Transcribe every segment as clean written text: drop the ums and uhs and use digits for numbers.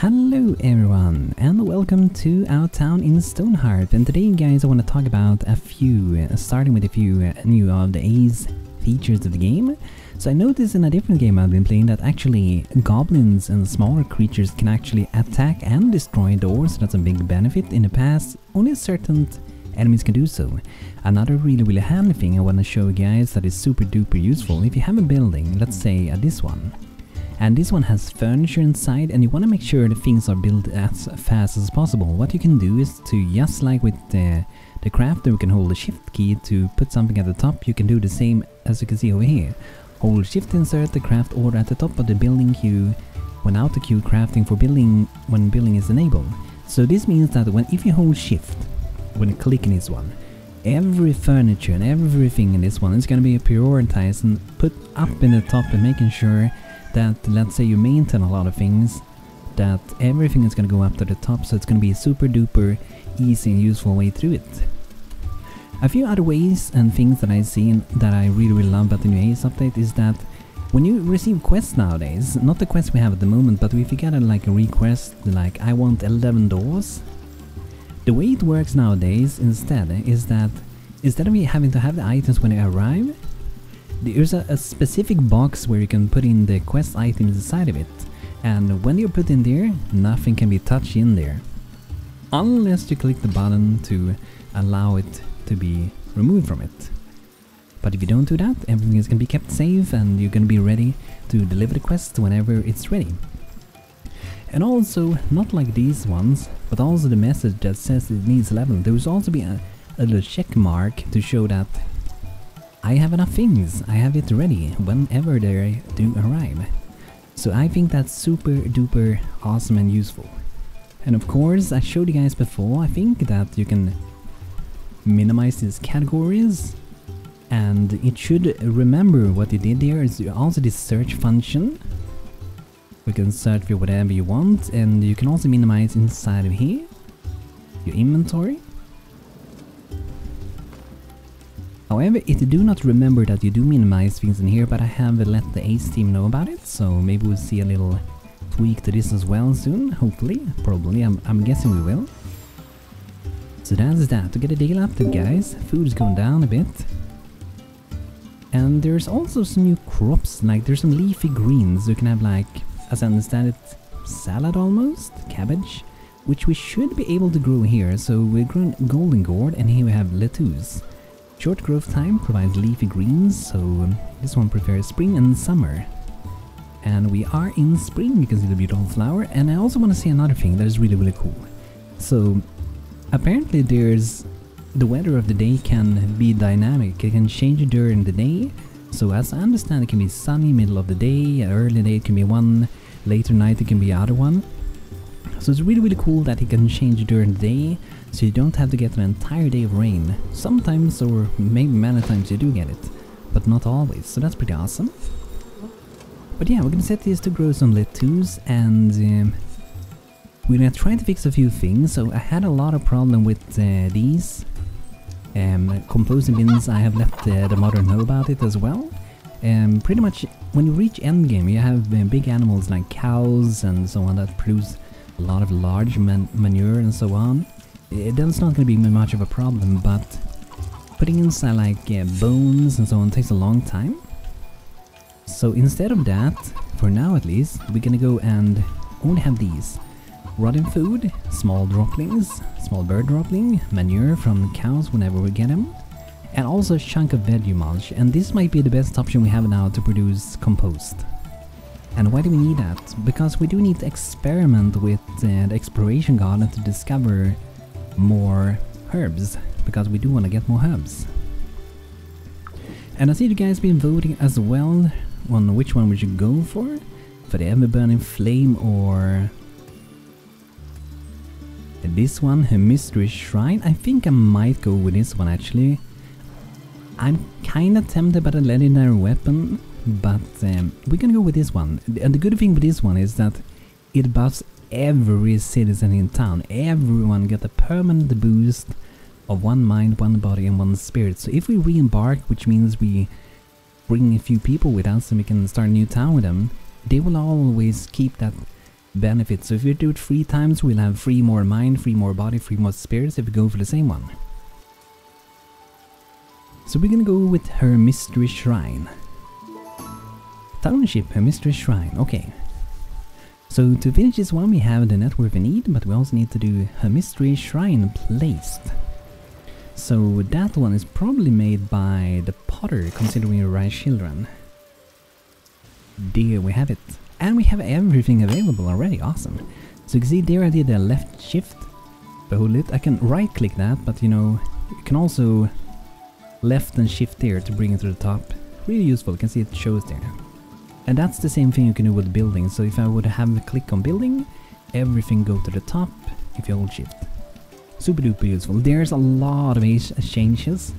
Hello everyone and welcome to our town in Stonehearth, and today guys I want to talk about a few, starting with a few new of the Ace features of the game. So I noticed in a different game I've been playing that actually goblins and smaller creatures can actually attack and destroy doors, so that's a big benefit. In the past only certain enemies can do so. Another really handy thing I want to show you guys that is super duper useful: if you have a building, let's say this one, and this one has furniture inside and you want to make sure the things are built as fast as possible, what you can do is to, just like with the crafter, you can hold the shift key to put something at the top. You can do the same as you can see over here. Hold shift, insert the craft order at the top of the building queue when auto queue crafting for building when building is enabled. So this means that if you hold shift when clicking this one, every furniture and everything in this one is going to be prioritized and put up in the top, and making sure that, let's say you maintain a lot of things, that everything is going to go up to the top, so it's going to be a super duper easy and useful way through it. A few other ways and things that I've seen that I really love about the new Ace update is that when you receive quests nowadays, not the quest we have at the moment, but if you get a request like I want 11 doors, the way it works nowadays instead is that instead of having to have the items when they arrive, there's a specific box where you can put in the quest items inside of it, and when you're put in there, nothing can be touched in there unless you click the button to allow it to be removed from it. But if you don't do that, everything is going to be kept safe and you're going to be ready to deliver the quest whenever it's ready. And also, not like these ones, but also the message that says it needs 11, there will also be a little check mark to show that I have enough things, I have it ready whenever they do arrive. So I think that's super duper awesome and useful. And of course, I showed you guys before, I think that you can minimize these categories, and it should remember what you did there is also this search function. We can search for whatever you want, and you can also minimize inside of here your inventory. However, it do not remember that you do minimize things in here, but I have let the Ace team know about it, so maybe we'll see a little tweak to this as well soon, hopefully, probably, I'm guessing we will. So that's that, to get a deal up there guys, food is going down a bit. And there's also some new crops, like there's some leafy greens, you can have like, as I understand it, salad almost, cabbage, which we should be able to grow here. So we're growing golden gourd, and here we have lettuce. Short growth time provides leafy greens, so this one prefers spring and summer. And we are in spring, you can see the beautiful flower. And I also want to say another thing that is really cool. So apparently there's the weather of the day can be dynamic, it can change during the day. So as I understand, it can be sunny middle of the day, early day it can be one, later night it can be other one. So it's really cool that it can change during the day, so you don't have to get an entire day of rain. Sometimes, or maybe many times, you do get it, but not always, so that's pretty awesome. But yeah, we're gonna set this to grow some lettuce, and we're gonna try to fix a few things. So I had a lot of problem with these composting bins. I have let the modder know about it as well. Pretty much when you reach endgame, you have big animals like cows and so on that produce a lot of large manure and so on. That's not going to be much of a problem, but putting inside like bones and so on takes a long time. So instead of that, for now at least, we're going to go and only have these: rotten food, small droplings, small bird dropling, manure from cows whenever we get them, and also a chunk of veggie mulch. And this might be the best option we have now to produce compost. And why do we need that? Because we do need to experiment with the exploration garden to discover more herbs, because we do want to get more herbs. And I see you guys been voting as well on which one we should go for the ever burning flame, or this one, a mystery shrine. I think I might go with this one actually. I'm kinda tempted by the legendary weapon, but we're gonna go with this one. And the good thing with this one is that it buffs every citizen in town. Everyone get a permanent boost of 1 mind, 1 body and 1 spirit. So if we re-embark, which means we bring a few people with us and we can start a new town with them, they will always keep that benefits. So if you do it 3 times, we'll have 3 more mind, 3 more body, 3 more spirits if we go for the same one. So we're gonna go with her mystery shrine. Township, her mystery shrine, okay. So to finish this one we have the net worth we need, but we also need to do her mystery shrine placed. So that one is probably made by the potter, considering the right children. There we have it. And we have everything available already, awesome. So you can see there I did a left shift, hold it, I can right click that, but you know, you can also left and shift there to bring it to the top. Really useful, you can see it shows there. And that's the same thing you can do with building, so if I would have a click on building, everything go to the top if you hold shift. Super duper useful. There's a lot of changes,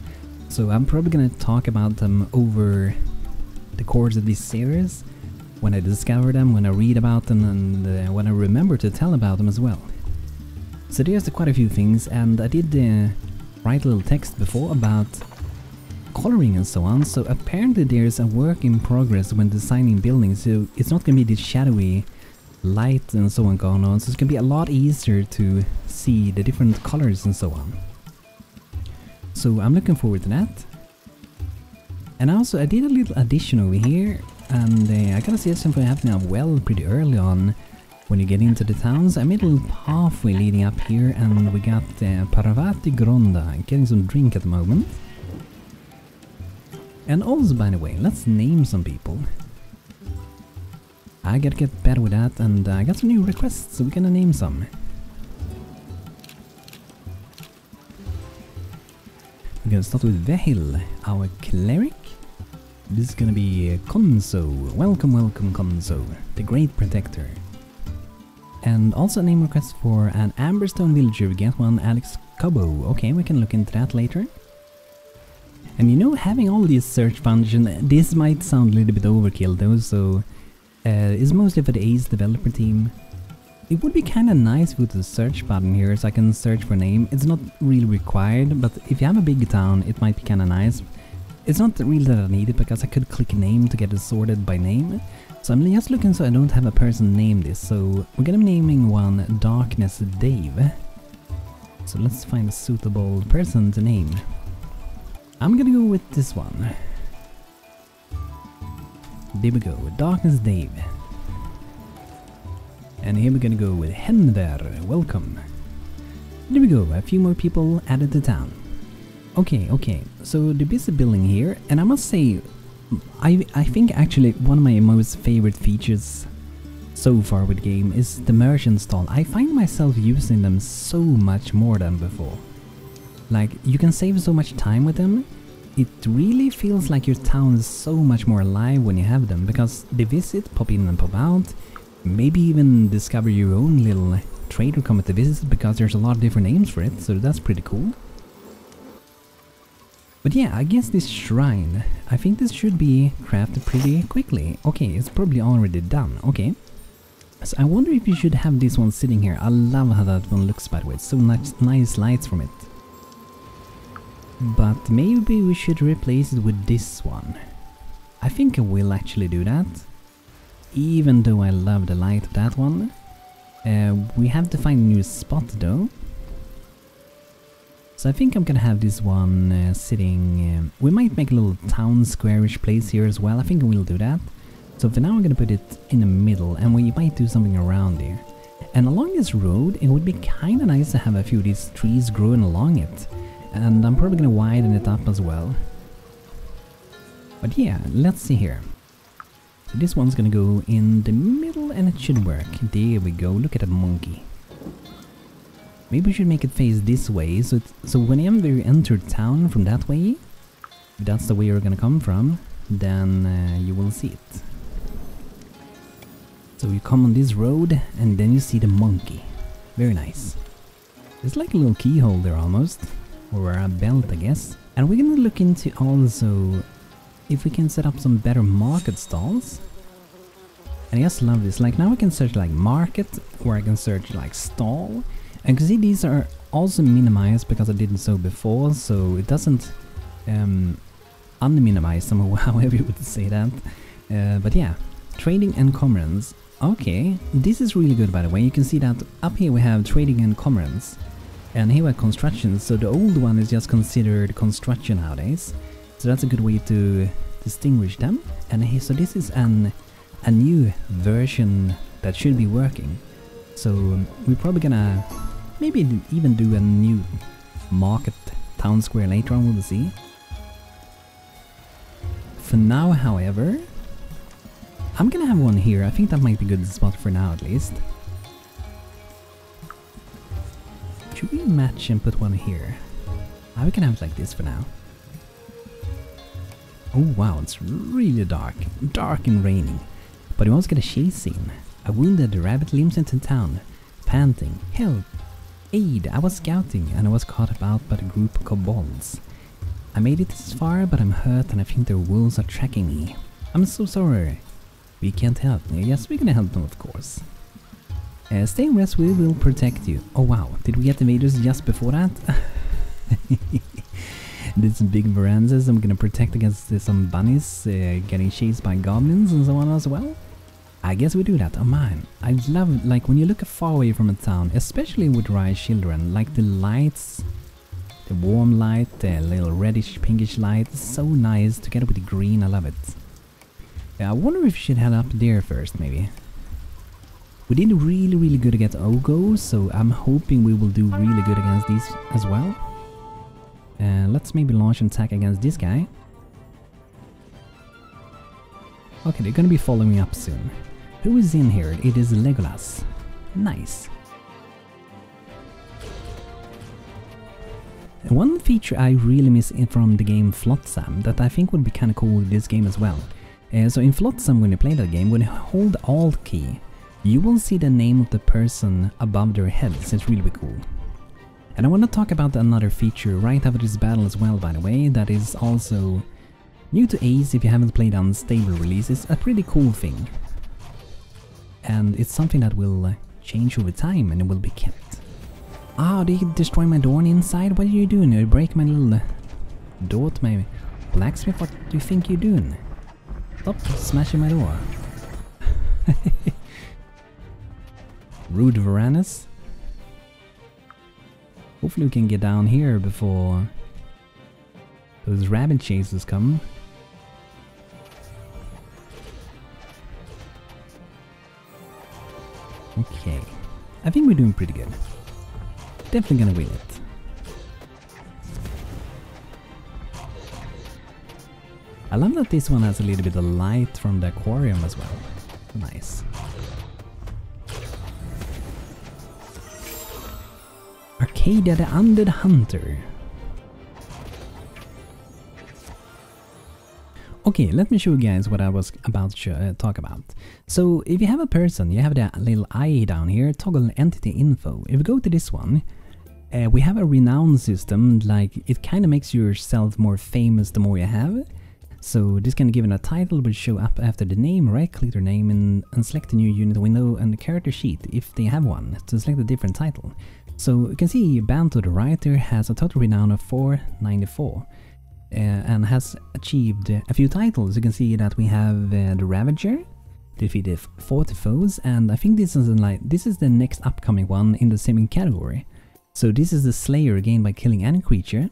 so I'm probably gonna talk about them over the course of this series, when I discover them, when I read about them, and when I remember to tell about them as well. So there's quite a few things, and I did write a little text before about coloring and so on, so apparently there's a work in progress when designing buildings, so it's not gonna be this shadowy light and so on going on, so it's gonna be a lot easier to see the different colors and so on. So I'm looking forward to that. And also I did a little addition over here, and I gotta see something happening as well pretty early on when you get into the towns. I made a little pathway leading up here, and we got Paravati Gronda, getting some drink at the moment. And also, by the way, let's name some people. I gotta get better with that, and I got some new requests, so we're gonna name some. We're gonna start with Vehil, our cleric. This is gonna be Konso. Welcome, welcome Konso, the Great Protector. And also a name request for an Amberstone villager. We get one, Alex Cobo. Okay, we can look into that later. And you know, having all these search functions, this might sound a little bit overkill though, so it's mostly for the Ace developer team. It would be kinda nice with the search button here, so I can search for name. It's not really required, but if you have a big town, it might be kinda nice. It's not really that I need it, because I could click name to get it sorted by name. So I'm just looking so I don't have a person name this, so we're gonna be naming one Darkness Dave. So let's find a suitable person to name. I'm gonna go with this one. There we go, Darkness Dave. And here we're gonna go with Henver, welcome. There we go, a few more people added to town. Okay, so the busy building here, and I must say, I think actually one of my most favorite features so far with the game is the merchant stall. I find myself using them so much more than before. Like, you can save so much time with them. It really feels like your town is so much more alive when you have them, because they visit, pop in and pop out, maybe even discover your own little trader come to visit, because there's a lot of different names for it, so that's pretty cool. But yeah, I guess this shrine, I think this should be crafted pretty quickly. Okay, it's probably already done, okay. So I wonder if you should have this one sitting here. I love how that one looks, by the way, it's so nice lights from it. But maybe we should replace it with this one. I think I will actually do that. Even though I love the light of that one. We have to find a new spot though. So I think I'm gonna have this one sitting... we might make a little town squarish place here as well. I think we'll do that. So for now I'm gonna put it in the middle, and we might do something around there. And along this road it would be kinda nice to have a few of these trees growing along it. And I'm probably gonna widen it up as well. But yeah, let's see here. So this one's gonna go in the middle and it should work. There we go, look at that monkey. Maybe we should make it face this way, so whenever you enter town from that way, if that's the way you're gonna come from, then you will see it. So you come on this road and then you see the monkey. Very nice. It's like a little keyhole there almost. Or a belt, I guess. And we're gonna look into also if we can set up some better market stalls. And I just love this. Like now I can search like market, or I can search like stall. And you can see these are also minimized because I didn't so before, so it doesn't unminimize them, or however you would say that. But yeah, trading and commerce. Okay, this is really good by the way. You can see that up here we have trading and commerce. And here we have construction, so the old one is just considered construction nowadays. So that's a good way to distinguish them. And here, so this is a new version that should be working. So we're probably gonna maybe even do a new market town square later on, we'll see. For now, however, I'm gonna have one here. I think that might be a good spot for now at least. Should we match and put one here? We can have it like this for now. Oh wow, it's really dark. Dark and raining. But we also get a chase scene. A wounded rabbit limps into town, panting. Help! Aid! I was scouting and I was caught about by a group of kobolds. I made it this far, but I'm hurt and I think their wolves are tracking me. I'm so sorry. We can't help. Yes, we're gonna help them, of course. Stay and rest, we will protect you. Oh wow, did we get invaders just before that? Did some big verandas. I'm gonna protect against some bunnies getting chased by goblins and so on as well. I guess we do that. Oh man, I love like when you look far away from a town, especially with Rise Children, like the lights, the warm light, the little reddish pinkish light, it's so nice together with the green. I love it. I wonder if we should head up there first, maybe. We did really good against Ogo, so I'm hoping we will do really good against these as well. Let's maybe launch an attack against this guy. Okay, they're gonna be following me up soon. Who is in here? It is Legolas. Nice. One feature I really miss from the game Flotsam that I think would be kinda cool with this game as well. So in Flotsam, when you play that game, when you hold the Alt key, you will see the name of the person above their heads. It's really cool. And I want to talk about another feature right after this battle as well, by the way, that is also new to Ace if you haven't played Unstable release. It's a pretty cool thing. And it's something that will change over time and it will be kept. Ah, they destroy my door on the inside? What are you doing? You break my little door to my blacksmith? What do you think you're doing? Stop smashing my door. Rude Varanus. Hopefully we can get down here before those rabbit chases come. Okay. I think we're doing pretty good. Definitely gonna win it. I love that this one has a little bit of light from the Emporium as well. Nice. Arcadia the Undead Hunter. Okay, let me show you guys what I was about to talk about. So, if you have a person, you have the little eye down here, toggle entity info. If you go to this one, we have a renown system, like it kind of makes yourself more famous the more you have. So this can give it a title, will show up after the name. Right click their name and select the new unit window and the character sheet if they have one to select a different title. So you can see band to the right there has a total renown of 494 and has achieved a few titles. You can see that we have the Ravager, defeated 40 foes, and I think this is the next upcoming one in the same category. So this is the Slayer gained by killing any creature.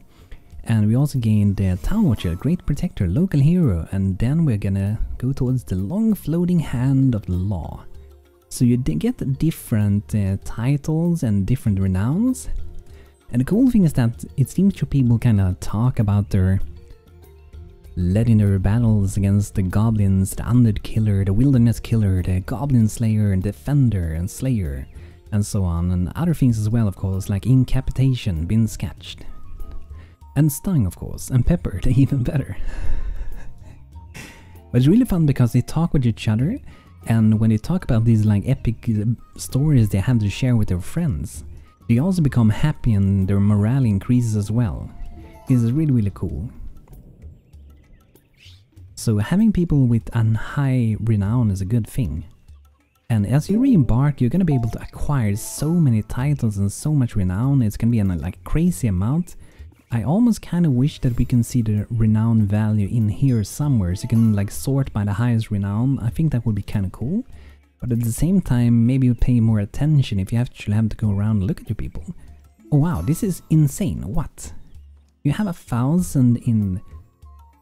And we also gained the Town Watcher, Great Protector, Local Hero, and then we're gonna go towards the Long Floating Hand of the Law. So you get different titles and different renowns. And the cool thing is that it seems to people kinda talk about their legendary battles against the Goblins, the Undead Killer, the Wilderness Killer, the Goblin Slayer, and Defender, and Slayer, and so on. And other things as well, of course, like Incapitation, been sketched. And Stung, of course, and Peppered, even better. But it's really fun because they talk with each other, and when they talk about these like epic stories they have to share with their friends, they also become happy and their morale increases as well. This is really cool. So having people with a high renown is a good thing. And as you re-embark, you're gonna be able to acquire so many titles and so much renown. It's gonna be like a crazy amount. I almost kind of wish that we can see the renown value in here somewhere, so you can like sort by the highest renown. I think that would be kind of cool. But at the same time, maybe you pay more attention if you actually have to go around and look at your people. Oh wow, this is insane. What? You have 1,000 in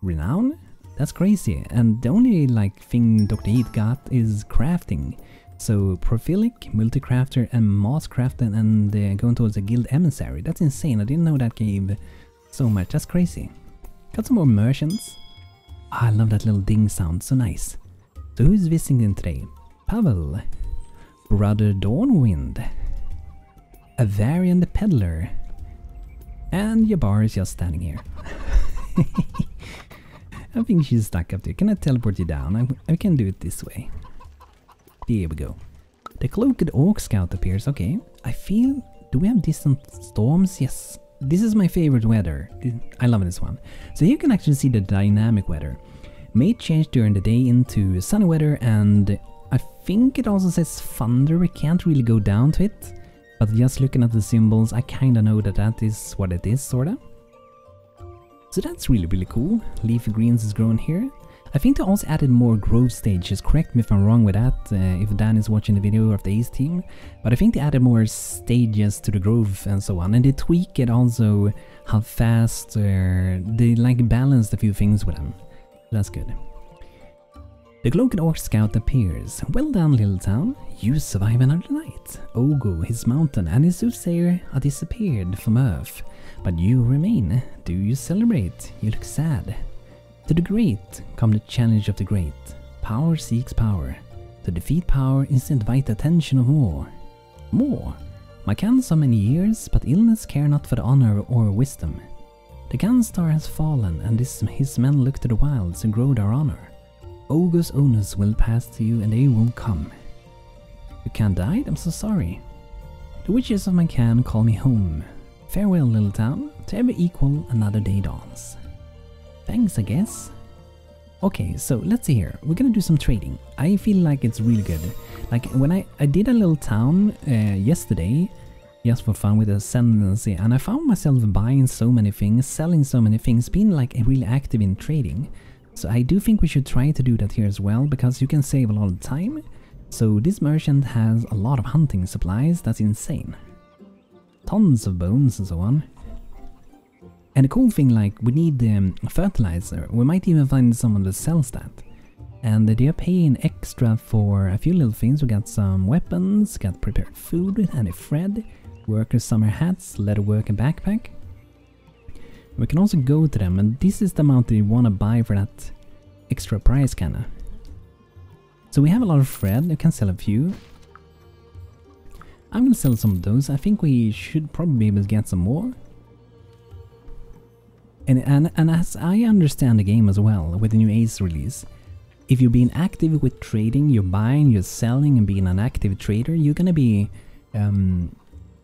Renown? That's crazy. And the only like thing Dr. Heath got is crafting. So Prophilic, Multicrafter and Mosscrafter and going towards a Guild Emissary. That's insane. I didn't know that gave so much. That's crazy. Got some more merchants. I love that little ding sound. So nice. So who's visiting today? Pavel. Brother Dawnwind. Avarian the Peddler. And Jabbar is just standing here. I think she's stuck up there. Can I teleport you down? I can do it this way. There we go. The Cloaked Orc Scout appears. Okay. I feel... Do we have distant storms? Yes. This is my favorite weather. I love this one. So here you can actually see the dynamic weather. May change during the day into sunny weather, and I think it also says thunder. We can't really go down to it. But just looking at the symbols, I kinda know that that is what it is, sorta. So that's really, really cool. Leafy greens is growing here. I think they also added more grove stages. Correct me if I'm wrong with that, if Dan is watching the video of the Ace team. But I think they added more stages to the grove and so on. And they tweak it also how fast they like balanced a few things with them. That's good. The Cloaked Orc Scout appears. Well done, little town. You survive another night. Ogo, his mountain, and his soothsayer are disappeared from Earth. But you remain. Do you celebrate? You look sad. To the great come the challenge of the great. Power seeks power. To defeat power is to invite the attention of more. More? My can so many years, but illness care not for the honor or wisdom. The Gunstar has fallen, and his men look to the wilds and grow their honor. Ogo's owners will pass to you, and they won't come. You can't die? I'm so sorry. The witches of my can call me home. Farewell, little town. To every equal, another day dawns. Thanks, I guess. Okay, so let's see here. We're gonna do some trading. I feel like it's really good. Like when I did a little town yesterday, just for fun with Ascendancy, and I found myself buying so many things, selling so many things, being like really active in trading. So I do think we should try to do that here as well, because you can save a lot of time. So this merchant has a lot of hunting supplies. That's insane. Tons of bones and so on. And the cool thing, like, we need fertilizer. We might even find someone that sells that. And they are paying extra for a few little things. We got some weapons, got prepared food, and a thread, worker summer hats, leather worker backpack. We can also go to them, and this is the amount that you want to buy for that extra price, kinda. So we have a lot of thread. You can sell a few. I'm gonna sell some of those. I think we should probably be able to get some more. And as I understand the game as well, with the new Ace release, if you're being active with trading, you're buying, you're selling, and being an active trader, you're gonna be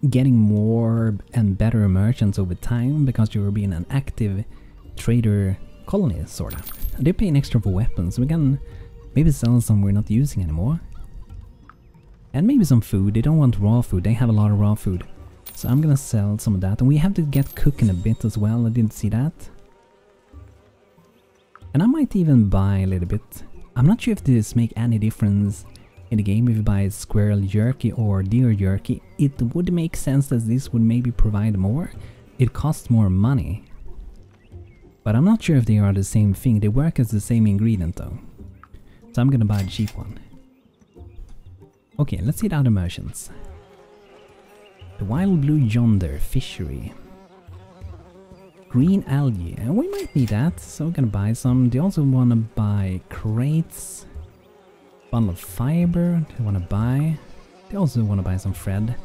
getting more and better merchants over time, because you're being an active trader colony, sorta. They're paying extra for weapons, so we can maybe sell some we're not using anymore. And maybe some food. They don't want raw food, they have a lot of raw food. So I'm gonna sell some of that, and we have to get cooking a bit as well. I didn't see that. And I might even buy a little bit. I'm not sure if this make any difference in the game if you buy squirrel jerky or deer jerky. It would make sense that this would maybe provide more. It costs more money. But I'm not sure if they are the same thing. They work as the same ingredient though. So I'm gonna buy the cheap one. Okay, let's see the other merchants. The Wild Blue Yonder Fishery. Green algae, and we might need that, so we're gonna buy some. They also wanna buy crates, bundle of fiber, they wanna buy. They also wanna buy some thread.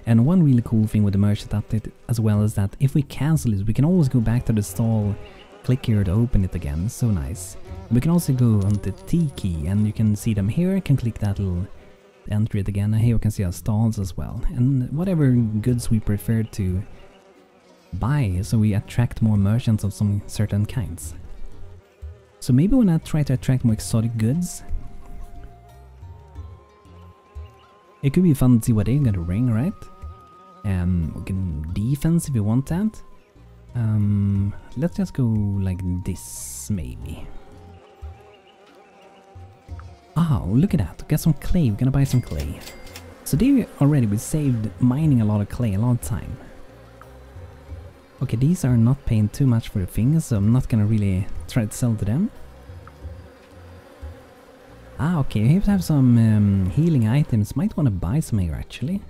And one really cool thing with the merchant update as well is that if we cancel it, we can always go back to the stall, click here to open it again. So nice. We can also go on the T key, and you can see them here. You can click that little enter it again, and here you can see our stalls as well, and whatever goods we prefer to buy, so we attract more merchants of some certain kinds. So maybe when I try to attract more exotic goods, it could be fun to see what they're gonna bring, right? We can defense if you want that. Let's just go like this maybe. Oh, look at that. Got some clay. We're gonna buy some clay. So there already we saved mining a lot of clay, a lot of time. Okay, these are not paying too much for the things, so I'm not gonna really try to sell to them. Ah, okay, we have to have some healing items. Might want to buy some here, actually.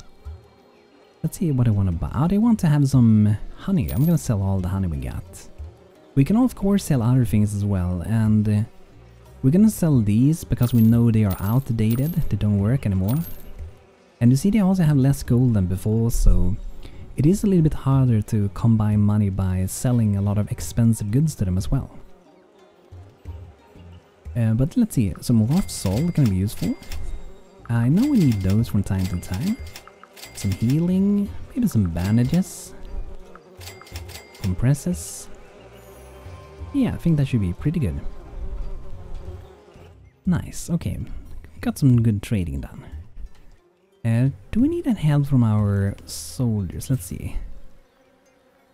Let's see what I want to buy. Oh, they want to have some honey. I'm gonna sell all the honey we got. We can of course sell other things as well, and we're gonna sell these because we know they are outdated. They don't work anymore. And you see they also have less gold than before, so it is a little bit harder to combine money by selling a lot of expensive goods to them as well. But let's see, some rough salt can be useful. I know we need those from time to time. Some healing, maybe some bandages. Compresses. Yeah, I think that should be pretty good. Nice, okay. Got some good trading done. Do we need any help from our soldiers? Let's see.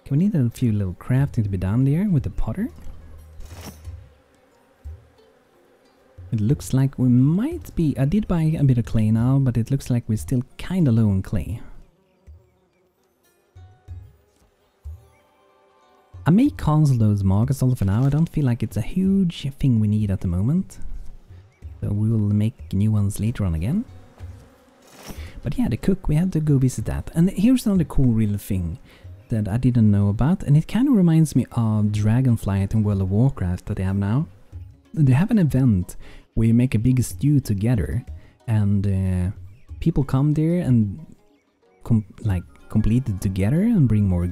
Can we need a few little crafting to be done there with the potter? It looks like we might be... I did buy a bit of clay now, but it looks like we're still kinda low on clay. I may cancel those markets all for now. I don't feel like it's a huge thing we need at the moment. So we will make new ones later on again. But yeah, the cook, we have to go visit that. And here's another cool little thing that I didn't know about, and it kind of reminds me of Dragonflight in World of Warcraft that they have now. They have an event where you make a big stew together, and people come there and complete it together and bring more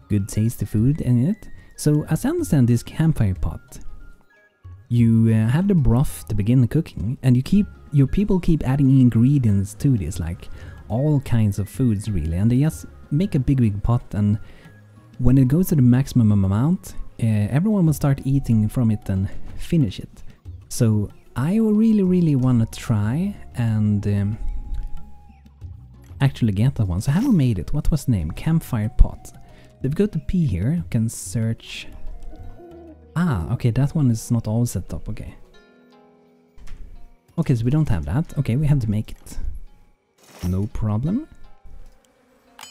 good tasty food in it. So as I understand this campfire pot, you have the broth to begin the cooking, and your people keep adding ingredients to this, like all kinds of foods really, and they just make a big pot, and when it goes to the maximum amount, everyone will start eating from it and finish it. So I really want to try and actually get that one. So I haven't made it. What was the name? Campfire pot. If we go to P here, you can search. Ah, okay, that one is not all set up. Okay. Okay, so we don't have that. Okay, we have to make it. No problem.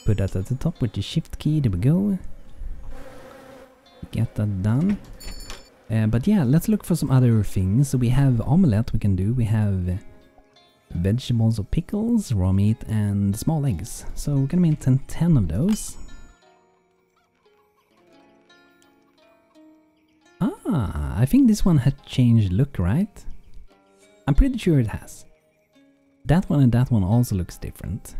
Put that at the top with the shift key. There we go. Get that done. But yeah, let's look for some other things. So we have omelette we can do. We have vegetables or pickles, raw meat, and small eggs. So we're gonna make 10 of those. Ah, I think this one had changed look, right? I'm pretty sure it has. That one and that one also looks different.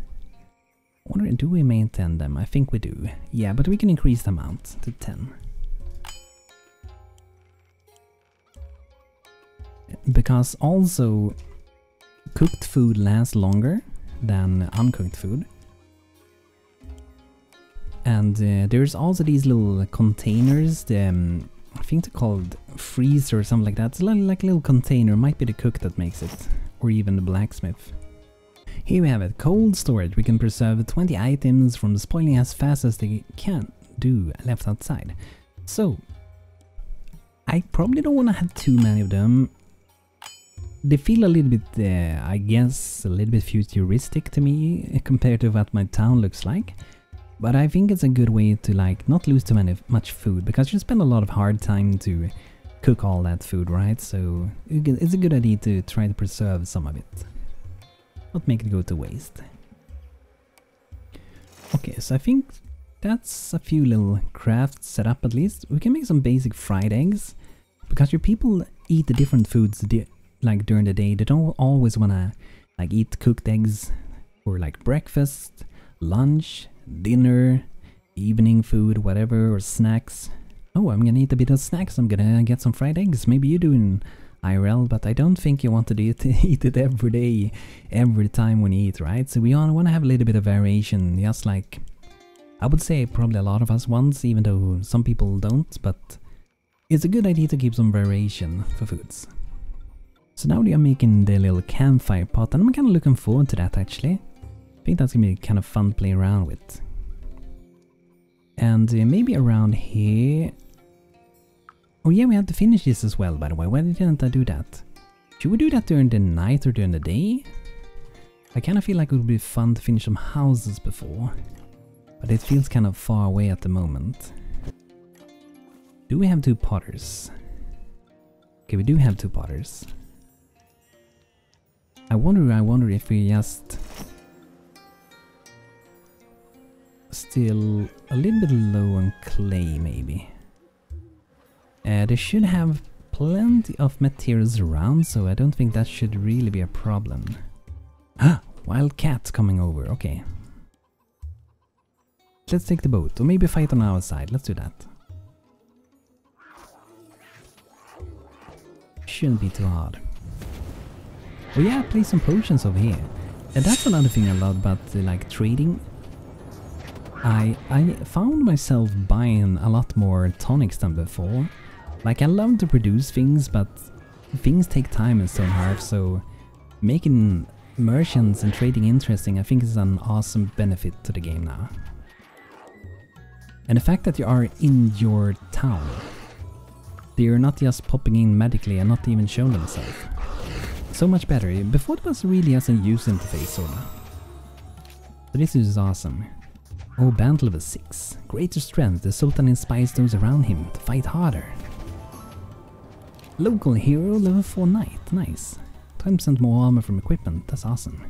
I wonder, do we maintain them? I think we do. Yeah, but we can increase the amount to 10. Because also cooked food lasts longer than uncooked food. And there's also these little containers, I think they're called freezer or something like that. It's like a little container, might be the cook that makes it, or even the blacksmith. Here we have it, cold storage. We can preserve 20 items from spoiling as fast as they can do left outside. So, I probably don't want to have too many of them. They feel a little bit, I guess, a little bit futuristic to me compared to what my town looks like. But I think it's a good way to not lose too much food, because you spend a lot of hard time to cook all that food, right? So it's a good idea to try to preserve some of it. Not make it go to waste. Okay, so I think that's a few little crafts set up at least. We can make some basic fried eggs, because your people eat the different foods during the day. They don't always wanna eat cooked eggs for breakfast, lunch, dinner, evening food, whatever, or snacks. Oh, I'm gonna eat a bit of snacks. I'm gonna get some fried eggs. Maybe you do in IRL, but I don't think you want to eat it every day, every time when you eat, right? So we want to have a little bit of variation, just like I would say probably a lot of us want, even though some people don't, but it's a good idea to keep some variation for foods. So now we are making the little campfire pot, and I'm kind of looking forward to that actually. I think that's gonna be kind of fun to play around with. And maybe around here... Oh yeah, we have to finish this as well, by the way. Why didn't I do that? Should we do that during the night or during the day? I kind of feel like it would be fun to finish some houses before, but it feels kind of far away at the moment. Do we have 2 potters? Okay, we do have 2 potters. I wonder if we just still a little bit low on clay, maybe. They should have plenty of materials around, so I don't think that should really be a problem. Ah, wild cat coming over, okay. Let's take the boat, or maybe fight on our side, let's do that. Shouldn't be too hard. Oh yeah, play some potions over here. And that's another thing I love about like trading. I found myself buying a lot more tonics than before. Like, I love to produce things, but things take time in Stonehearth, so making merchants and trading interesting I think is an awesome benefit to the game now. And the fact that you are in your town, they're not just popping in magically and not even showing themselves. So much better. Before it was really as a user interface, sorta. So this is awesome. Oh, band level 6. Greater strength. The Sultan inspires those around him to fight harder. Local hero level 4 knight. Nice. 20% more armor from equipment. That's awesome.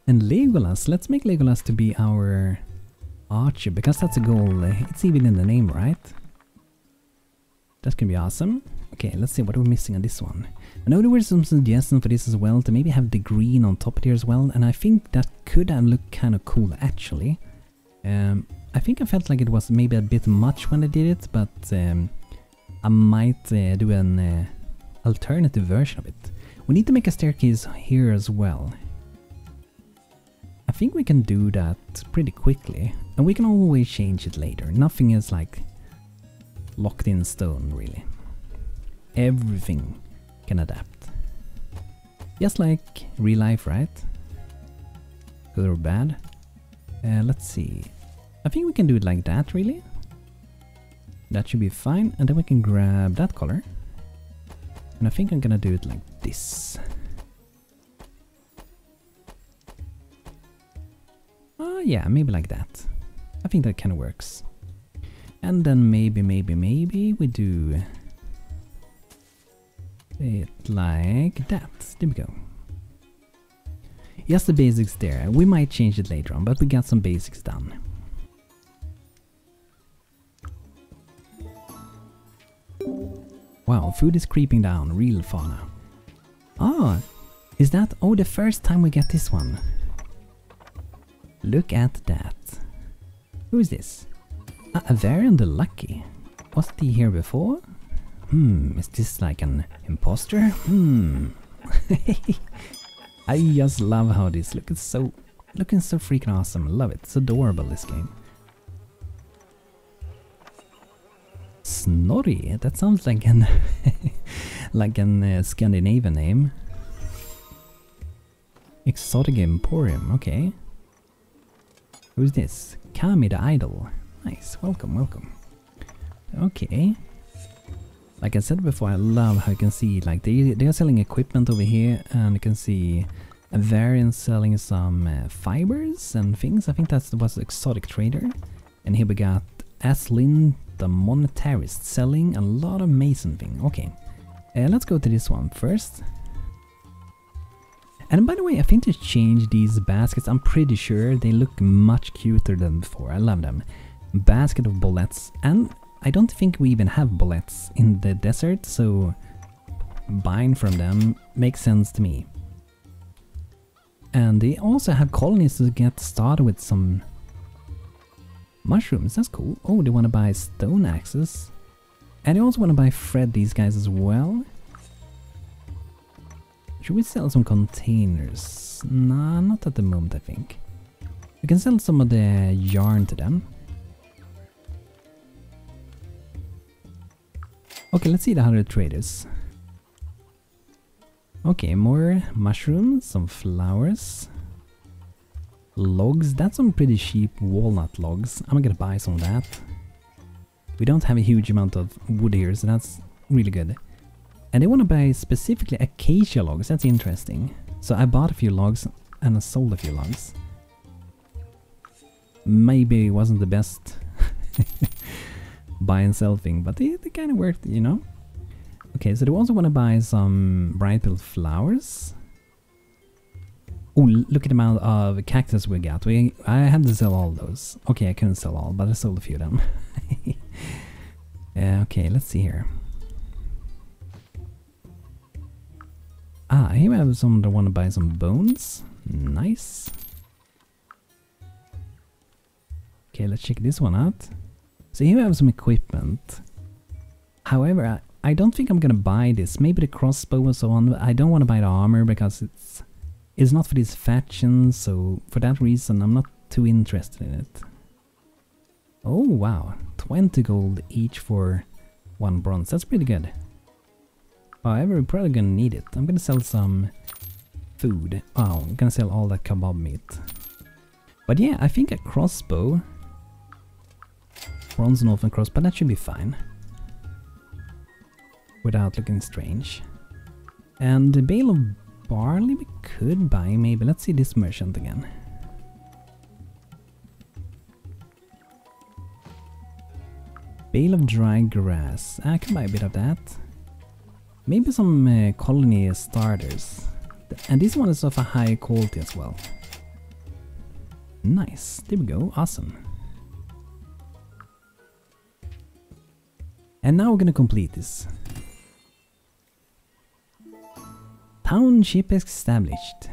And Legolas. Let's make Legolas to be our archer, because that's a goal. It's even in the name, right? That can be awesome. Okay, let's see what we're missing on this one. I know there were some suggestions for this as well, to maybe have the green on top here as well, and I think that could have looked kind of cool actually. I think I felt like it was maybe a bit much when I did it, but I might do an alternative version of it. We need to make a staircase here as well. I think we can do that pretty quickly, and we can always change it later. Nothing is like locked in stone really. Everything can adapt. Just like real life, right? Good or bad? Let's see. I think we can do it like that really. That should be fine, and then we can grab that color. And I think I'm gonna do it like this. Yeah, maybe like that. I think that kind of works. And then maybe we do it like that. There we go. Just the basics there. We might change it later on, but we got some basics done. Wow, food is creeping down real far now. Ah, is that... Oh, the first time we get this one. Look at that. Who is this? Ah, Varian the Lucky. Wasn't he here before? Is this like an imposter? I just love how this looking so freaking awesome. I love it. It's adorable, this game. Snorri, that sounds like an like an Scandinavian name. Exotic Emporium, okay. Who's this? Kami the Idol. Nice, welcome, welcome. Okay. Like I said before, I love how you can see, like they are selling equipment over here, and you can see a variant selling some fibers and things. I think that was Exotic Trader. And here we got Aslin the Monetarist selling a lot of mason thing. Okay, let's go to this one first. And by the way, I think they changed these baskets. I'm pretty sure they look much cuter than before. I love them. Basket of bullets, and I don't think we even have bullets in the desert, so buying from them makes sense to me. And they also have colonies to get started with some mushrooms. That's cool. Oh, they want to buy stone axes. And they also want to buy thread, these guys as well. Should we sell some containers? Nah, not at the moment, I think. We can sell some of the yarn to them. Okay, let's see the 100 traders. Okay, more mushrooms, some flowers. Logs, that's some pretty cheap walnut logs. I'm gonna buy some of that. We don't have a huge amount of wood here, so that's really good. And they want to buy specifically acacia logs. That's interesting. So I bought a few logs and I sold a few logs. Maybe it wasn't the best buy and sell thing, but they kind of worked, you know. Okay, so they also want to buy some bright pink flowers. Oh, look at the amount of cactus we got. I had to sell all those. Okay, I couldn't sell all, but I sold a few of them. Okay, let's see here. Ah, here we have someone that want to buy some bones. Nice. Okay, let's check this one out. So here we have some equipment. However, I don't think I'm gonna buy this. Maybe the crossbow and so on. I don't want to buy the armor because it's not for these factions, so for that reason I'm not too interested in it. Oh wow, 20 gold each for 1 bronze. That's pretty good. However, we're probably gonna need it. I'm gonna sell some food. Oh, I'm gonna sell all that kebab meat. But yeah, I think a crossbow, bronze and orphan cross, but that should be fine. Without looking strange. And the bale of barley we could buy, maybe. Let's see this merchant again. Bale of dry grass. I can buy a bit of that. Maybe some colony starters. And this one is of a high quality as well. Nice. There we go. Awesome. And now we're gonna complete this. Township established.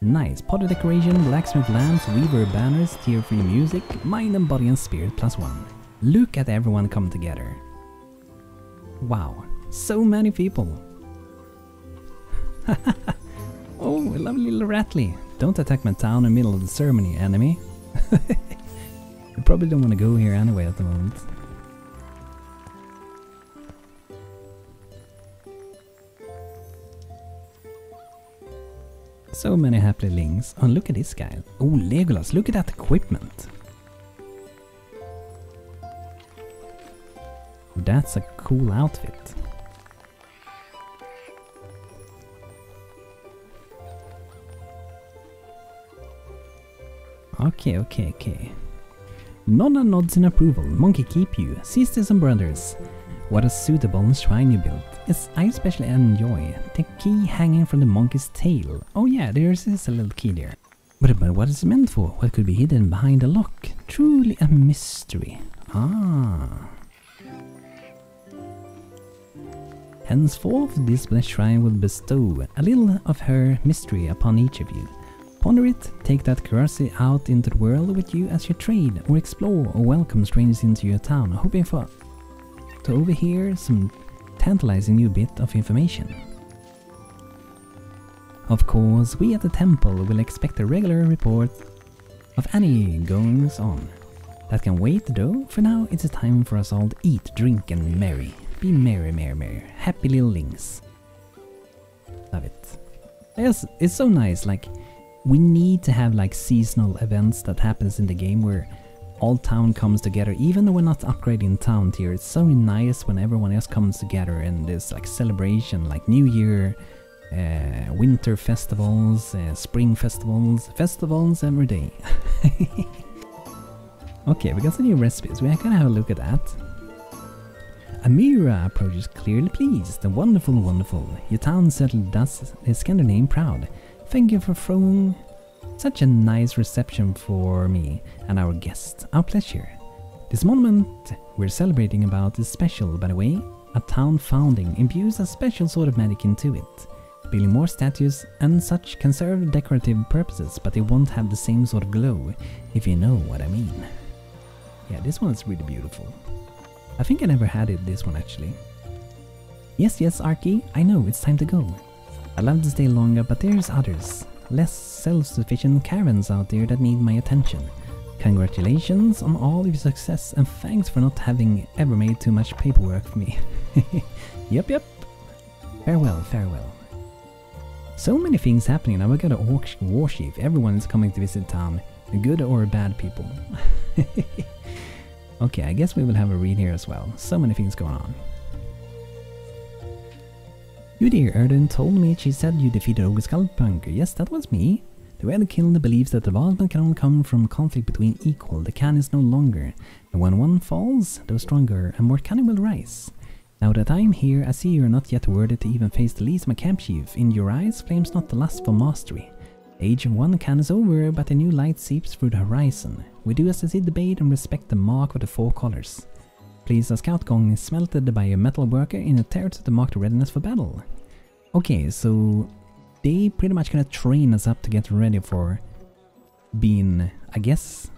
Nice. Potted decoration, blacksmith lamps, weaver banners, tier 3 music, mind and body and spirit +1. Look at everyone come together. Wow. So many people. Oh, a lovely little Rattly. Don't attack my town in the middle of the ceremony, enemy. You probably don't want to go here anyway at the moment. So many happy links. Oh, look at this guy. Oh, Legolas, look at that equipment. That's a cool outfit. Okay. Nonna nods in approval. Monkey keep you. Sisters and brothers. What a suitable shrine you built. I especially enjoy the key hanging from the monkey's tail. Oh yeah, there's a little key there. But what is it meant for? What could be hidden behind the lock? Truly a mystery. Ah. Henceforth, this blessed shrine will bestow a little of her mystery upon each of you. Ponder it, take that curiosity out into the world with you as you trade, or explore, or welcome strangers into your town, hoping to overhear some tantalizing new bit of information. Of course, we at the temple will expect a regular report of any goings on. That can wait though, for now it's time for us all to eat, drink and merry. Be merry, merry, merry. Happy little links. Love it. Yes, it's so nice, like, we need to have like seasonal events that happens in the game where all town comes together, even though we're not upgrading town tier. It's so nice when everyone else comes together and there's like celebration, like New Year, winter festivals, spring festivals every day. Okay, we got some new recipes. We're gonna have a look at that. Amira approaches clearly pleased. Wonderful. Your town certainly does his kind of name proud. Thank you for throwing such a nice reception for me and our guests. Our pleasure. This monument we're celebrating about is special, by the way. A town founding imbues a special sort of magic into it. Building more statues and such can serve decorative purposes, but they won't have the same sort of glow, if you know what I mean. Yeah, this one is really beautiful. I think I never had this one actually. Yes, Archie, I know, it's time to go. I'd love to stay longer, but there's others, less self-sufficient caravans out there that need my attention. Congratulations on all of your success and thanks for not having ever made too much paperwork for me. Yep. Farewell. So many things happening now. We got a war chief. Everyone is coming to visit town, good or bad people. Okay, I guess we will have a read here as well. So many things going on. You dear Erden told me she said you defeated Ogre Skullpunker. Yes, that was me. The Red Killer believes that development can only come from conflict between equal. The can is no longer. And when one falls, those stronger and more cunning will rise. Now that I'm here, I see you're not yet worthy to even face the least of my camp chief. In your eyes flames not the lust for mastery. The age of one can is over, but a new light seeps through the horizon. We do as the Cid debate and respect the mark of the 4 colors. Please, a scout gong is smelted by a metal worker in a territory to mark the readiness for battle. Okay, so they pretty much gonna train us up to get ready for being, I guess,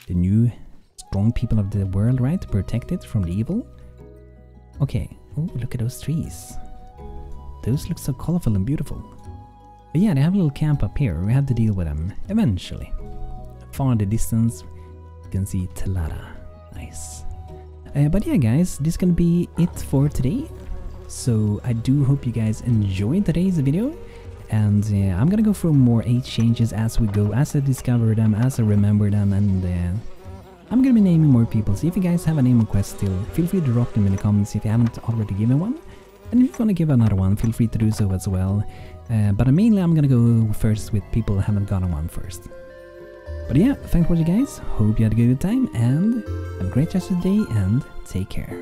the new strong people of the world, right? To protect it from the evil. Okay, oh, look at those trees. Those look so colorful and beautiful. But yeah, they have a little camp up here. We have to deal with them eventually. Far in the distance, you can see Telada. Nice. But yeah, guys, this is gonna be it for today. So I do hope you guys enjoyed today's video. And I'm gonna go through more age changes as we go, as I discover them, as I remember them, and I'm gonna be naming more people. So if you guys have a name request still, feel free to drop them in the comments if you haven't already given one. And if you want to give another one, feel free to do so as well. But mainly I'm gonna go first with people who haven't gotten one first. But yeah, thanks for watching guys, hope you had a good time, and have a great rest of the day, and take care.